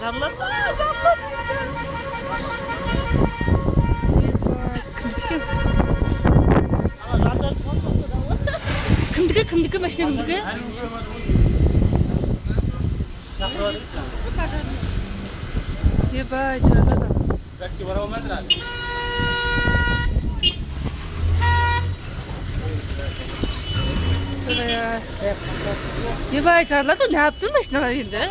Жарылады. Кімдікі машина кімдікі? Ебай, жарылады. Бәкке бара алмайдыр әлі. Ебай, жарылады, не yaptın машинаға енді?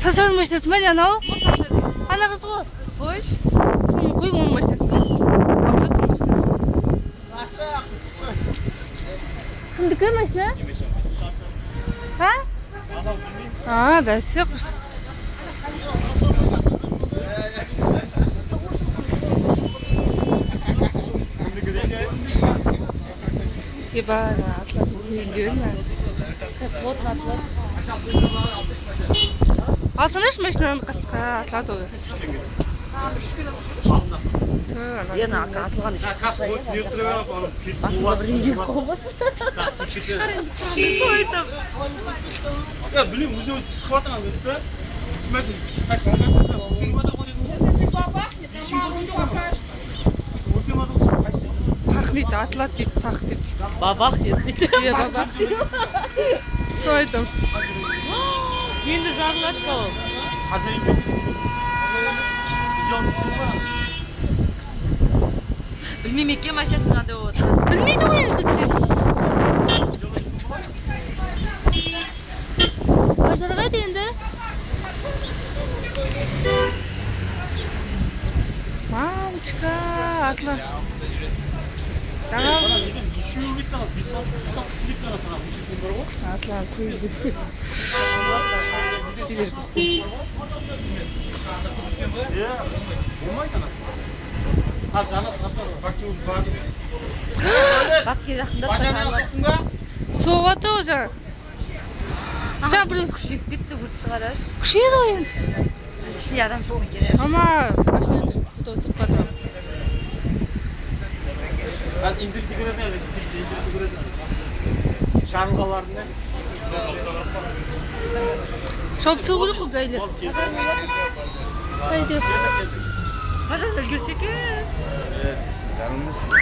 Сашаның машинасы ма, не анау? Ана қыз ғой. Қойш. Соны қойып оның машинасы емес. Алтатын машинасы. Кімдікі машина? Ха? Бәсе құрсын. Ебай, атладым. Үйіндеуін мән. Алсаныш машинаның қасқа атлады ой. Ена атылған ішкі шай. Басымда бір егер қолбасын. Сойдым. Білем, өзі өтіп сықып атырған өтіп бе? Күмәдің, қайсысың өтіп Пахнет, атлат дейді, пах дейді. Бабақ дейді. Бабақ дейді. Сойдым. Енді жарылады ба ол? Қазайын жоқ. Білмейм екен машинасына деп отыр. Білмейді ғой енді білсең. Жарылады енді. Мамочка, атла. Бана неден үшеуі кетті ана, бес алтысы кетті ана сана, үшетін бар ғой. Атла, көйді деп. Сибер көстен. Болмайды ана. Жана таптар, бәкке өзі бар. Бәкке жақында Соғаты о жаңа. Жаңа бір күшейіп кетті, өртті қараш. күшейді ғой енді. Ішінде адам жоқ екен. Ама, машинада фото түсіп батыр. İndirdi görezene, indirdi görezene. Şarılgalarını. Şop çoğulu kıl gaylı. Haydi. Hadi görsek. Evet, yanılmışsın.